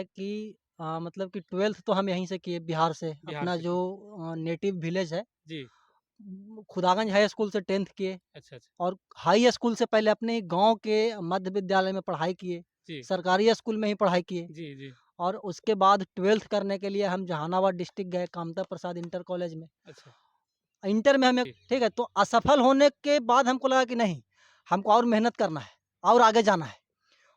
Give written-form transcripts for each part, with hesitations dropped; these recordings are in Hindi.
कि मतलब कि 12th तो हम यहीं से किए बिहार से। बिहार अपना से जो किए। नेटिव विलेज है, जी। खुदागंज हाई स्कूल से 10th किए अच्छा, अच्छा। और हाई स्कूल से पहले अपने गाँव के मध्य विद्यालय में पढ़ाई किए, जी। सरकारी स्कूल में ही पढ़ाई किए जी, जी। और उसके बाद 12th करने के लिए हम जहानाबाद डिस्ट्रिक्ट गए कामता प्रसाद इंटर कॉलेज में। अच्छा। इंटर में हमें जी। ठीक है, तो असफल होने के बाद हमको लगा कि नहीं, हमको और मेहनत करना है और आगे जाना है।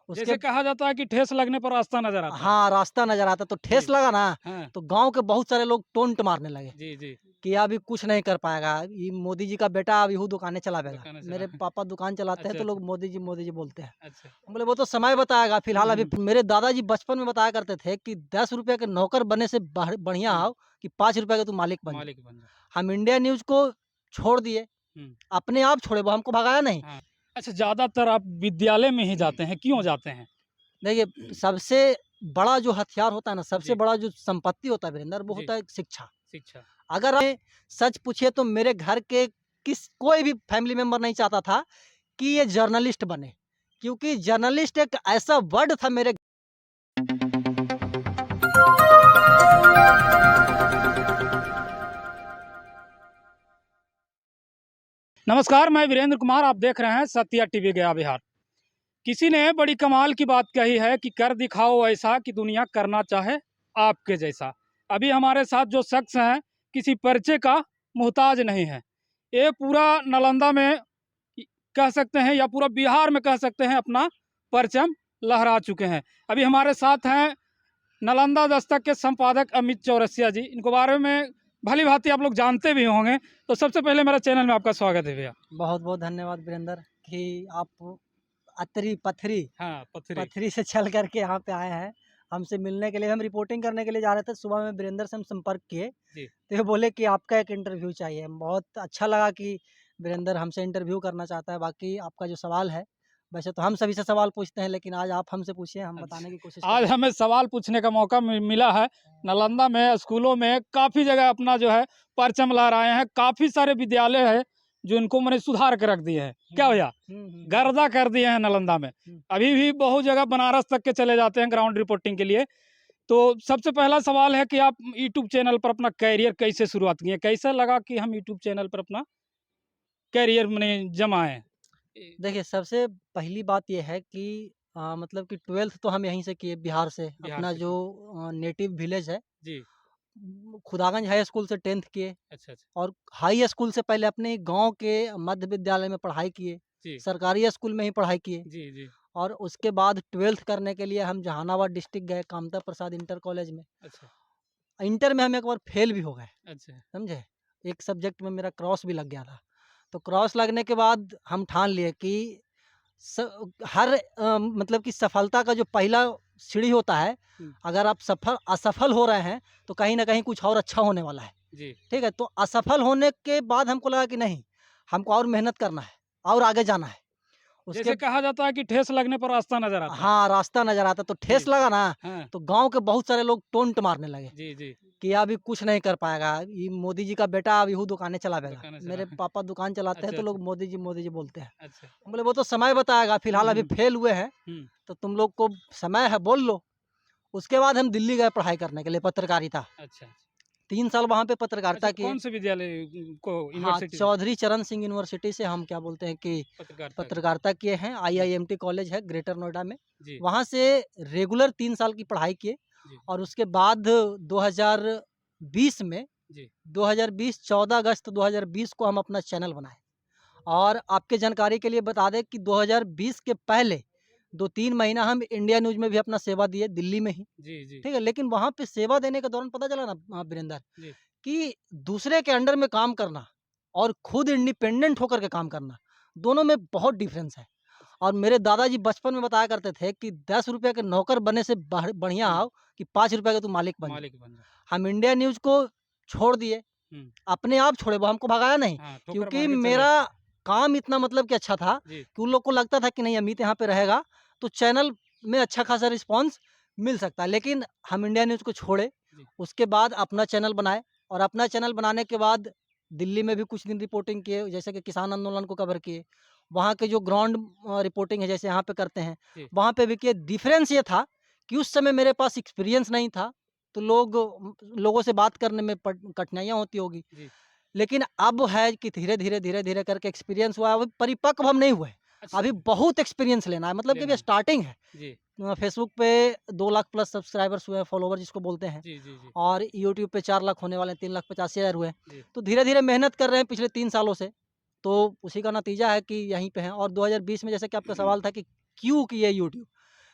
उसके जैसे कहा जाता है कि ठेस लगने पर रास्ता नज़र आता है। हाँ, रास्ता नज़र आता तो जी। ठेस लगा ना, हाँ। तो गाँव के बहुत सारे लोग टोंट मारने लगे जी, जी। कि अभी कुछ नहीं कर पाएगा, ये मोदी जी का बेटा अब यूँ दुकानें चलावेगा। दुकानें मेरे चला पापा दुकान चलाते हैं अच्छा, तो अच्छा। लोग मोदी जी बोलते हैं। अच्छा। हम बोले वो तो समय बताएगा, हुँ, फिलहाल अभी हुँ। मेरे दादाजी बचपन में बताया करते थे कि ₹10 के नौकर बनने से बढ़िया हुँ। हो कि ₹5 के तू मालिक बन जा। मालिक बन जा। हम इंडिया न्यूज़ को छोड़ दिए, हुँ। अपने आप छोड़े, वो हमको भगाया नहीं। हाँ। अच्छा, ज़्यादातर आप विद्यालय में ही जाते हैं, क्यों जाते हैं? देखिए, सबसे बड़ा जो हथियार होता है ना, सबसे जी। बड़ा जो संपत्ति होता है वीरेंद्र, वो जी। होता है शिक्षा। शिक्षा। अगर हमें सच पूछिए तो मेरे घर के कोई भी फैमिली मेंबर नहीं चाहता था कि ये जर्नलिस्ट बने, क्योंकि जर्नलिस्ट एक ऐसा वर्ड था मेरे। नमस्कार, मैं वीरेंद्र कुमार, आप देख रहे हैं सत्या टीवी गया बिहार। किसी ने बड़ी कमाल की बात कही है कि कर दिखाओ ऐसा कि दुनिया करना चाहे आपके जैसा। अभी हमारे साथ जो शख्स हैं, किसी परिचय का मोहताज नहीं है। ये पूरा नालंदा में कह सकते हैं या पूरा बिहार में कह सकते हैं अपना परचम लहरा चुके हैं। अभी हमारे साथ हैं नालंदा दस्तक के संपादक अमित चौरसिया जी। इनको बारे में भली भांति आप लोग जानते भी होंगे। तो सबसे पहले मेरा चैनल में आपका स्वागत है भैया। बहुत-बहुत धन्यवाद वीरेंद्र कि आप अतरी पथरी हाँ, पथरी। पथरी से चल कर के यहाँ पे आए हैं, हमसे मिलने के लिए। हम रिपोर्टिंग करने के लिए जा रहे थे, सुबह में वीरेंद्र से हम संपर्क किए, जी। तो ये बोले कि आपका एक इंटरव्यू चाहिए। बहुत अच्छा लगा कि वीरेंद्र हमसे इंटरव्यू करना चाहता है। बाकी आपका जो सवाल है, वैसे तो हम सभी से सवाल पूछते हैं, लेकिन आज आप हमसे पूछिए, हम बताने अच्छा, की कोशिश आज करेंगे। हमें सवाल पूछने का मौका मिला है। नालंदा में स्कूलों में काफ़ी जगह अपना जो है परचम लहराए हैं। काफ़ी सारे विद्यालय है जो इनको मैंने सुधार के रख दिए हैं। क्या भैया? हुँ। गर्दा कर दिए हैं नालंदा में। हुँ। अभी भी बहुत जगह बनारस तक के चले जाते हैं ग्राउंड रिपोर्टिंग के लिए। तो सबसे पहला सवाल है कि आप यूट्यूब चैनल पर अपना करियर कैसे शुरुआत किए? कैसा लगा कि हम यूट्यूब चैनल पर अपना करियर मने जमाएँ? देखिए, सबसे पहली बात ये है कि मतलब कि 12th तो हम यहीं से किए बिहार से। बिहार अपना से जो किए। नेटिव विलेज है, जी। खुदागंज हाई स्कूल से 10th किए अच्छा, अच्छा। और हाई स्कूल से पहले अपने गाँव के मध्य विद्यालय में पढ़ाई किए, जी। सरकारी स्कूल में ही पढ़ाई किए जी, जी। और उसके बाद 12th करने के लिए हम जहानाबाद डिस्ट्रिक्ट गए कामता प्रसाद इंटर कॉलेज में। अच्छा, इंटर में हम एक बार फेल भी हो गए, अच्छा। समझे? एक सब्जेक्ट में मेरा क्रॉस भी लग गया था। तो क्रॉस लगने के बाद हम ठान लिए कि स हर मतलब कि सफलता का जो पहला सीढ़ी होता है, हुँ। अगर आप असफल हो रहे हैं, तो कहीं न कहीं कुछ और अच्छा होने वाला है। जी। ठीक है? तो असफल होने के बाद हमको लगा कि नहीं, हमको और मेहनत करना है और आगे जाना है। उसके जैसे कहा जाता है कि ठेस लगने पर रास्ता नज़र आता है। हाँ, रास्ता नज़र आता तो जी। ठेस लगा ना, हाँ। तो गाँव के बहुत सारे लोग टोंट मारने लगे जी, जी। कि अभी कुछ नहीं कर पाएगा, ये मोदी जी का बेटा अब यूँ दुकानें चलावेगा। दुकानें चला मेरे पापा दुकान चलाते हैं अच्छा, तो अच्छा। लोग मोदी जी बोलते हैं। अच्छा। हम बोले वो तो समय बताएगा, हुँ, फिलहाल अभी हुँ। फेल हुए हैं, हुँ। तो तुम लोग को समय है बोल लो। उसके बाद हम दिल्ली गए पढ़ाई करने के लिए पत्रकारिता। अच्छा, अच्छा। 3 साल वहाँ पे अच्छा, पत्रकारिता किए। कौन से विद्यालय को हाँ, यूनिवर्सिटी से चौधरी चरण सिंह यूनिवर्सिटी से हम क्या बोलते हैं कि पत्रकारिता की? पत्रकारिता किए हैं। जी, आईआईएमटी कॉलेज है ग्रेटर नोएडा में। जी, वहाँ से रेगुलर 3 साल की पढ़ाई किए जी, और उसके बाद 2020 में जी, 2020 14 अगस्त 2020 को हम अपना चैनल बनाए। और आपके जानकारी के लिए बता दें कि 2020 के पहले 2-3 महीना हम इंडिया न्यूज़ में भी अपना सेवा दिए, दिल्ली में ही, जी, जी, ठीक है? लेकिन वहाँ पे सेवा देने के दौरान पता चला ना वीरेंद्र, जी, कि दूसरे के अंडर में काम करना और खुद इंडिपेंडेंट होकर के काम करना, दोनों में बहुत डिफ़रेंस है। और मेरे दादाजी बचपन में बताया करते थे कि ₹10 के नौकर बनने से बढ़िया हुँ, हो कि ₹5 के तू मालिक बन जा। मालिक बन जा। हम इंडिया न्यूज़ को छोड़ दिए, हुँ। अपने आप छोड़े, वो हमको भगाया नहीं, हाँ, ठोकर क्योंकि मार के चले। मेरा काम इतना मतलब कि अच्छा था जी, कि उन लोग को लगता था कि नहीं अमित यहाँ पे रहेगा, तो चैनल में अच्छा खासा रिस्पॉन्स मिल सकता है। लेकिन हम इंडिया न्यूज़ को छोड़े, जी, उसके बाद अपना चैनल बनाए और अपना चैनल बनाने के बाद दिल्ली में भी कुछ दिन रिपोर्टिंग किए, जैसे कि किसान आंदोलन को कवर किए। वहाँ के जो ग्राउंड रिपोर्टिंग है, जैसे यहाँ पे करते हैं, जी, वहाँ पे भी किए। डिफ़रेंस ये था कि उस समय मेरे पास एक्सपीरियंस नहीं था, तो लोगों से बात करने में कठिनाइयाँ होती होगी। जी। लेकिन अब है कि धीरे-धीरे करके एक्सपीरियंस हुआ है, अभी परिपक्व हम नहीं हुए। अच्छा, अभी बहुत एक्सपीरियंस लेना है, मतलब कि लेना अभी है। स्टार्टिंग है। जी, फेसबुक पे 2 लाख प्लस सब्सक्राइबर्स हुए हैं, फॉलोवर जिसको बोलते हैं, जी, जी, जी, और यूट्यूब पे 4 लाख होने वाले हैं, 3,85,000 हुए हैं। जी, तो धीरे-धीरे मेहनत कर रहे हैं पिछले 3 सालों से, तो उसी का नतीजा है कि यहीं पे हैं। और 2020 में जैसे कि आपका सवाल था कि क्यों किए यूट्यूब?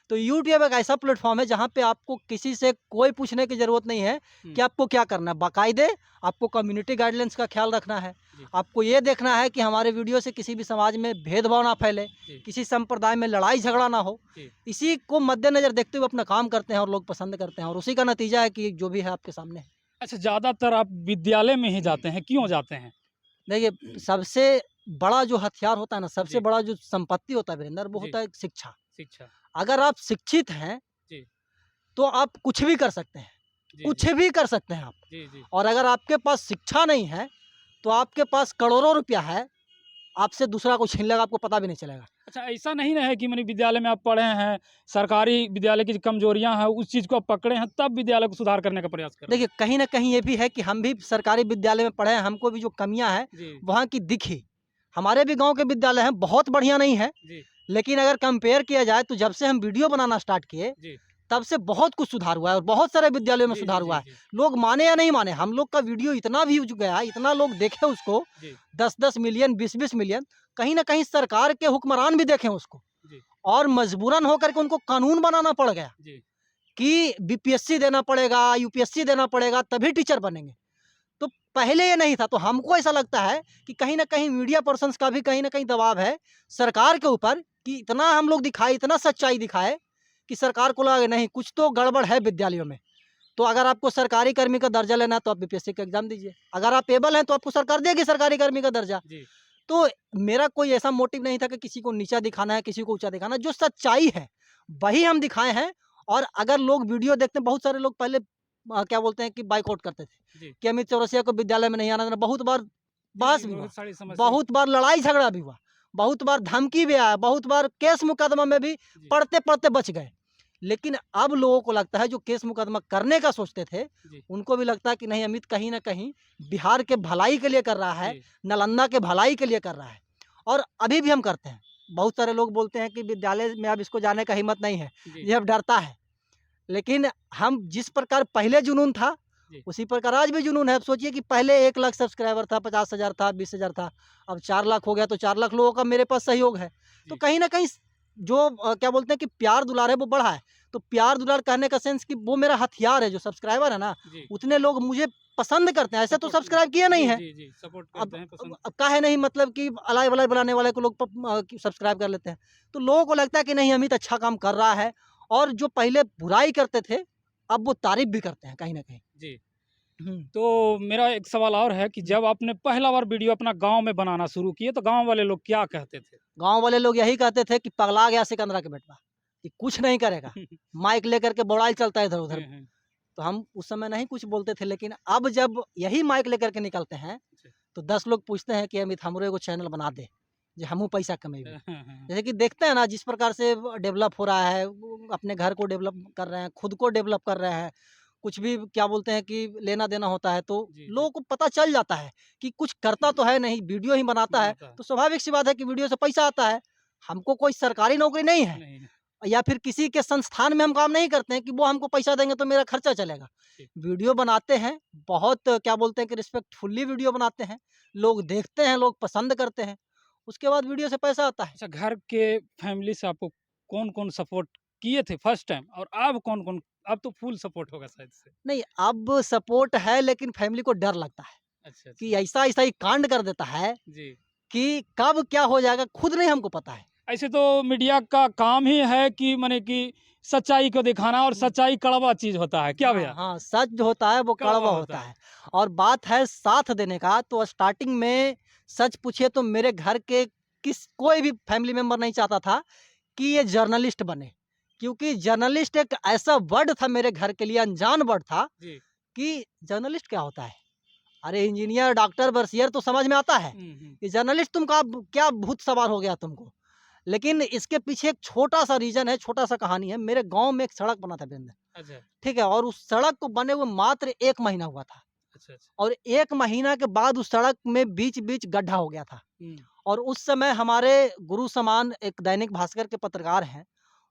तो यूट्यूब एक ऐसा प्लेटफ़ॉर्म है जहाँ पे आपको किसी से कोई पूछने की ज़रूरत नहीं है हुँ, कि आपको क्या करना है। बाकायदे आपको कम्युनिटी गाइडलाइंस का ख़्याल रखना है। जी, आपको ये देखना है कि हमारे वीडियो से किसी भी समाज में भेदभाव ना फैले, जी, किसी संप्रदाय में लड़ाई-झगड़ा ना हो। जी। इसी को मद्देनज़र देखते हुए अपना काम करते हैं और लोग पसंद करते हैं, और उसी का नतीजा है कि जो भी है आपके सामने है। अच्छा, ज़्यादातर आप विद्यालय में ही जाते हैं, क्यों जाते हैं? देखिए, सबसे बड़ा जो हथियार होता है ना, सबसे जी, बड़ा जो संपत्ति होता है वीरेंद्र, वो जी, होता है शिक्षा। शिक्षा। अगर आप शिक्षित हैं, जी, तो आप कुछ भी कर सकते हैं। जी, कुछ जी, भी कर सकते हैं आप। जी, जी। और अगर आपके पास शिक्षा नहीं है, तो आपके पास करोड़ों रुपया है, आपसे दूसरा कोई छीन लेगा, आपको पता भी नहीं चलेगा। अच्छा, ऐसा नहीं ना है कि माने विद्यालय में आप पढ़े हैं, सरकारी विद्यालय की जो कमजोरियाँ हैं, उस चीज़ को आप पकड़े हैं, तब विद्यालय को सुधार करने का प्रयास कर रहे देखिए, हैं? कहीं न कहीं ये भी है कि हम भी सरकारी विद्यालय में पढ़े हैं, हमको भी जो कमियाँ हैं, जी, वहाँ की दिखी। हमारे भी गाँव के विद्यालय हैं, बहुत बढ़िया नहीं है, जी, लेकिन अगर कंपेयर किया जाए तो जब से हम वीडियो बनाना स्टार्ट किए, जी, तब से बहुत कुछ सुधार हुआ है और बहुत सारे विद्यालयों में जी, जी, सुधार हुआ जी, है। जी, लोग माने या नहीं माने, हम लोग का वीडियो इतना व्यूज़ गया, इतना लोग देखे उसको, जी, 10-10 मिलियन, 20-20 मिलियन, कहीं न कहीं सरकार के हुक्मरान भी देखे उसको, जी, और मजबूरन होकर के उनको कानून बनाना पड़ गया जी, कि बीपीएससी देना पड़ेगा, यूपीएससी देना पड़ेगा, तभी टीचर बनेंगे। तो पहले ये नहीं था, तो हमको ऐसा लगता है कि कहीं न कहीं मीडिया पर्सन्स का भी कहीं न कहीं दबाव है सरकार के ऊपर कि इतना हम लोग दिखाएँ, इतना सच्चाई दिखाएँ कि सरकार को लगे नहीं, कुछ तो गड़बड़ है विद्यालयों में। तो अगर आपको सरकारी कर्मी का दर्जा लेना है तो आप बीपीएससी का एग्ज़ाम दीजिए। अगर आप एबल हैं तो आपको सरकार देगी सरकारी कर्मी का दर्जा। जी, तो मेरा कोई ऐसा मोटिव नहीं था कि किसी को नीचा दिखाना है, किसी को ऊँचा दिखाना है। जो सच्चाई है, वही हम दिखाए हैं। और अगर लोग वीडियो देखते हैं, बहुत सारे लोग पहले क्या बोलते हैं कि बायकॉट करते थे जी, कि अमित चौरसिया को विद्यालय में नहीं आना देना। बहुत बार जी, जी, बहस भी हुआ, बहुत सारी समस्या। बहुत बार लड़ाई-झगड़ा भी हुआ, बहुत बार धमकी भी आया, बहुत बार केस मुकदमा में भी जी, पढ़ते-पढ़ते बच गए। लेकिन अब लोगों को लगता है जो केस मुकदमा करने का सोचते थे, जी, उनको भी लगता है कि नहीं, अमित कहीं न कहीं बिहार के भलाई के लिए कर रहा है, जी, नालंदा के भलाई के लिए कर रहा है। और अभी भी हम करते हैं। बहुत सारे लोग बोलते हैं कि विद्यालय में अब इसको जाने का हिम्मत नहीं है, जी, ये अब डरता है। लेकिन हम जिस प्रकार पहले जुनून था, जी, उसी प्रकार आज भी जुनून है। अब सोचिए कि पहले 1 लाख सब्सक्राइबर था, 50,000 था, 20,000 था, अब 4 लाख हो गया, तो 4 लाख लोगों का मेरे पास सहयोग है। तो जी, कहीं न कहीं जो क्या बोलते हैं कि प्यार-दुलार है वो बढ़ा है। तो प्यार-दुलार कहने का सेंस कि वो मेरा हथियार है, जो सब्सक्राइबर है ना, जी, उतने लोग मुझे पसंद करते हैं। ऐसे तो सपोर्ट सब्सक्राइब किए नहीं जी, हैं। जी, जी, सपोर्ट अब करते हैं, अब पसंद। अब काहे नहीं, मतलब कि अलाइ-वलाई बनाने वाले को लोग सब्सक्राइब कर लेते हैं। तो लोगों को लगता है कि नहीं, अमित अच्छा काम कर रहा है, और जो पहले बुराई करते थे, अब वो तारीफ़ भी करते हैं कहीं न कहीं। जी। हुँ। तो मेरा एक सवाल और है कि हुँ। जब आपने पहला बार वीडियो अपना गाँव में बनाना शुरू किए, तो गाँव वाले लोग क्या कहते थे? गाँव वाले लोग यही कहते थे कि पगला गया सिकंदरा के बेटवा, कि कुछ नहीं करेगा, माइक लेकर के बौड़ाई चलता है इधर-उधर। हुँ, हुँ। तो हम उस समय नहीं कुछ बोलते थे, लेकिन अब जब यही माइक लेकर के निकलते हैं, जी। तो 10 लोग पूछते हैं कि अमित हमरो एगो चैनल बना दे, जे हमहू पैसा कमेबे। हाँ, हाँ। जैसे कि देखते हैं ना जिस प्रकार से डेवलप हो रहा है, वो अपने घर को डेवलप कर रहे हैं, खुद को डेवलप कर रहे हैं। कुछ भी क्या बोलते हैं कि लेना-देना होता है, तो जी, जी। लोगों को पता चल जाता है कि कुछ करता तो है नहीं, वीडियो ही बनाता है, बनाता है। तो स्वाभाविक सी बात है कि वीडियो से पैसा आता है। हमको कोई सरकारी नौकरी नहीं है, नहीं है। या फिर किसी के संस्थान में हम काम नहीं करते हैं कि वो हमको पैसा देंगे तो मेरा खर्चा चलेगा। जी। वीडियो बनाते हैं, बहुत क्या बोलते हैं कि रिस्पेक्टफुली वीडियो बनाते हैं, लोग देखते हैं, लोग पसंद करते हैं, उसके बाद वीडियो से पैसा आता है। अच्छा, घर के फैमिली से आपको कौन-कौन सपोर्ट किए थे फर्स्ट टाइम, और अब कौन-कौन? अब तो फुल सपोर्ट होगा शायद से। नहीं, अब सपोर्ट है, लेकिन फैमिली को डर लगता है अच्छा, अच्छा। कि ऐसा-ऐसा ही कांड कर देता है जी। कि कब क्या हो जाएगा खुद नहीं हमको पता है। ऐसे तो मीडिया का काम ही है कि माने कि सच्चाई को दिखाना, और हुँ। सच्चाई कड़वा चीज़ होता है। क्या हाँ, भैया? हाँ, सच जो होता है वो कड़वा कड़वा होता होता है। है। और बात है साथ देने का, तो स्टार्टिंग में सच पूछिए तो मेरे घर के कोई भी फैमिली मेंबर नहीं चाहता था कि ये जर्नलिस्ट बने। क्योंकि जर्नलिस्ट एक ऐसा वर्ड था मेरे घर के लिए, अनजान वर्ड था जी। कि जर्नलिस्ट क्या होता है? अरे इंजीनियर, डॉक्टर, बरसियर तो समझ में आता है। हुँ, हुँ। कि जर्नलिस्ट तुम का क्या भूत सवार हो गया तुमको? लेकिन इसके पीछे एक छोटा-सा रीज़न है, छोटा-सा कहानी है। मेरे गाँव में एक सड़क बना था वीरेंद्र, अच्छा, ठीक है? और उस सड़क को बने हुए मात्र 1 महीना हुआ था अच्छा, अच्छा। और 1 महीना के बाद उस सड़क में बीच-बीच गड्ढा हो गया था। हुँ, और उस समय हमारे गुरु समान एक दैनिक भास्कर के पत्रकार हैं,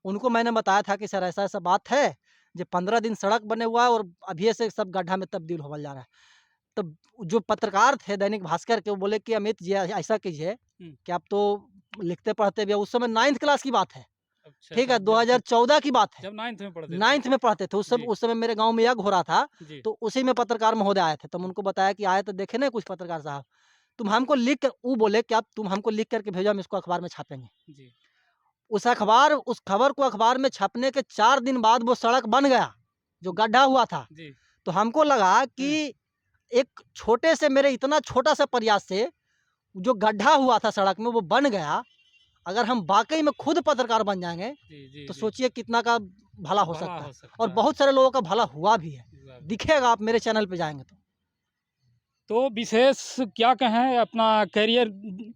उनको मैंने बताया था कि सर ऐसा-ऐसा बात है, जो 15 दिन सड़क बने हुआ है और अभी से सब गड्ढा में तब्दील होवल जा रहा है। तो जो पत्रकार थे दैनिक भास्कर के, वो बोले कि अमित जी ऐसा कीजिए हुँ। कि आप तो लिखते पढ़ते भी हो, उस समय 9th क्लास की बात है, अच्छा, ठीक अच्छा। है? जब 2014 की बात है। जब 9th में पढ़ते थे। 9th में पढ़ते थे, जी, उस समय मेरे गाँव में यज्ञ हो रहा था, जी, तो उसी में पत्रकार महोदय आए थे। तो हम उनको बताया कि आए तो देखे ना कुछ पत्रकार साहब, तुम हमको लिख कर, वो बोले कि आप तुम हमको लिख कर के भेजो, हम इसको अखबार में छापेंगे। जी। उस खबर को अखबार में छपने के 4 दिन बाद वो सड़क बन गया, जो गड्ढा हुआ था। जी। तो हमको लगा हुँ, कि एक छोटे से, मेरे इतना छोटा-सा प्रयास से जो गड्ढा हुआ था सड़क में वो बन गया। अगर हम वाक़ई में खुद पत्रकार बन जाएँगे, जी, जी, तो जी। सोचिए कितना का भला हो भला सकता है। हो और सकता है। बहुत सारे लोगों का भला हुआ भी है। हुआ भी। दिखेगा, आप मेरे चैनल पे जाएँगे तो। तो विशेष क्या कहें, अपना करियर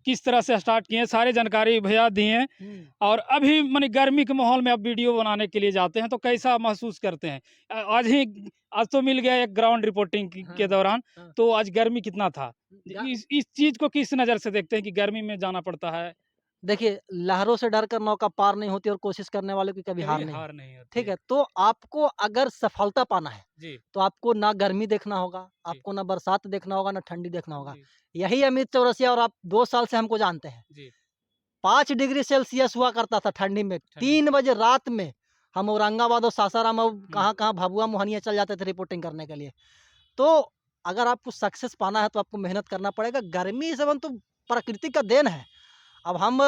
किस तरह से स्टार्ट किए, सारी जानकारी भैया दिए। हुँ। और अभी माने गर्मी के माहौल में आप वीडियो बनाने के लिए जाते हैं तो कैसा महसूस करते हैं? आज तो मिल गया एक ग्राउंड रिपोर्टिंग के हाँ, दौरान, हाँ। तो आज गर्मी कितना था? ग इस चीज़ को किस नज़र से देखते हैं कि गर्मी में जाना पड़ता है? देखिए, लहरों से डर कर नौका पार नहीं होती और कोशिश करने वालों की कभी हार कभी नहीं हार होती। नहीं होती ठीक है। है? तो आपको अगर सफलता पाना है, जी, तो आपको ना गर्मी देखना होगा, जी, आपको ना बरसात देखना होगा, ना ठंडी देखना होगा। जी, यही अमित चौरसिया और आप 2 साल से हमको जानते हैं। जी, 5 डिग्री सेल्सियस हुआ करता था ठंडी में। ठंडी। 3 बजे रात में हम औरंगाबाद और सासाराम और हुँ, कहाँ-कहाँ भभुआ, मोहनिया चल जाते थे रिपोर्टिंग करने के लिए। तो अगर आपको सक्सेस पाना है तो आपको मेहनत करना पड़ेगा। गर्मी से तो प्रकृति का देन है। अब हम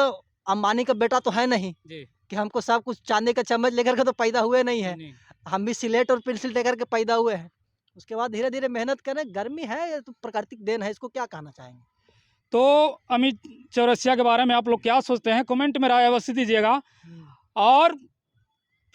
अंबानी का बेटा तो है नहीं जी, कि हमको सब कुछ चाँदी का चम्मच लेकर के तो पैदा हुए नहीं हैं। नहीं। हम भी स्लेट और पेंसिल लेकर के पैदा हुए हैं। उसके बाद धीरे-धीरे मेहनत करें। गर्मी है, ये तो प्राकृतिक देन है, इसको क्या कहना चाहेंगे? तो अमित चौरसिया के बारे में आप लोग क्या सोचते हैं? कमेंट में राय अवश्य दीजिएगा। हुँ। और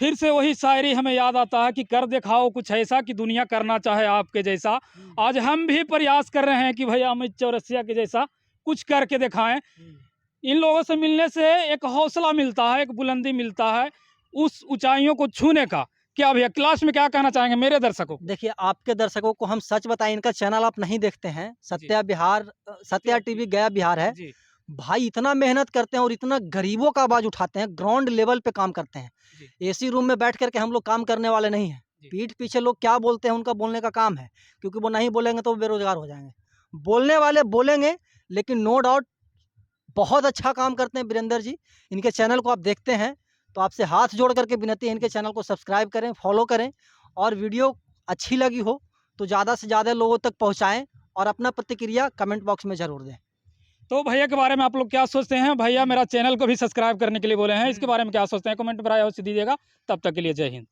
फिर से वही शायरी हमें याद आता है कि कर दिखाओ कुछ ऐसा कि दुनिया करना चाहे आपके जैसा। हुँ, आज हम भी प्रयास कर रहे हैं कि भैया अमित चौरसिया के जैसा कुछ करके दिखाएँ। हुँ। इन लोगों से मिलने से एक हौसला मिलता है, एक बुलंदी मिलता है, उस ऊँचाइयों को छूने का। क्या भैया क्लास में क्या कहना चाहेंगे मेरे दर्शकों को? देखिए, आपके दर्शकों को हम सच बताएँ, इनका चैनल आप नहीं देखते हैं, जी। सत्या टीवी गया बिहार है। जी, भाई इतना मेहनत करते हैं और इतना गरीबों का आवाज़ उठाते हैं, ग्राउंड लेवल पे काम करते हैं। जी, एसी रूम में बैठ कर के हम लोग काम करने वाले नहीं हैं। जी, पीठ पीछे लोग क्या बोलते हैं, उनका बोलने का काम है, क्योंकि वो नहीं बोलेंगे तो वो बेरोज़गार हो जाएँगे। बोलने वाले बोलेंगे, लेकिन नो डाउट बहुत अच्छा काम करते हैं वीरेंद्र जी। इनके चैनल को आप देखते हैं, तो आपसे हाथ जोड़ कर के विनती है, इनके चैनल को सब्सक्राइब करें, फॉलो करें और वीडियो अच्छी लगी हो, तो ज़्यादा से ज़्यादा लोगों तक पहुँचाएँ और अपना प्रतिक्रिया कमेंट बॉक्स में ज़रूर दें। तो भैया के बारे में आप लोग क्या सोचते हैं? भैया हुँ। मेरा चैनल को भी सब्सक्राइब करने के लिए बोले हैं, इसके हुँ। बारे में क्या सोचते हैं? कमेंट में राय अवश्य दीजिएगा। तब तक के लिए जय हिंद।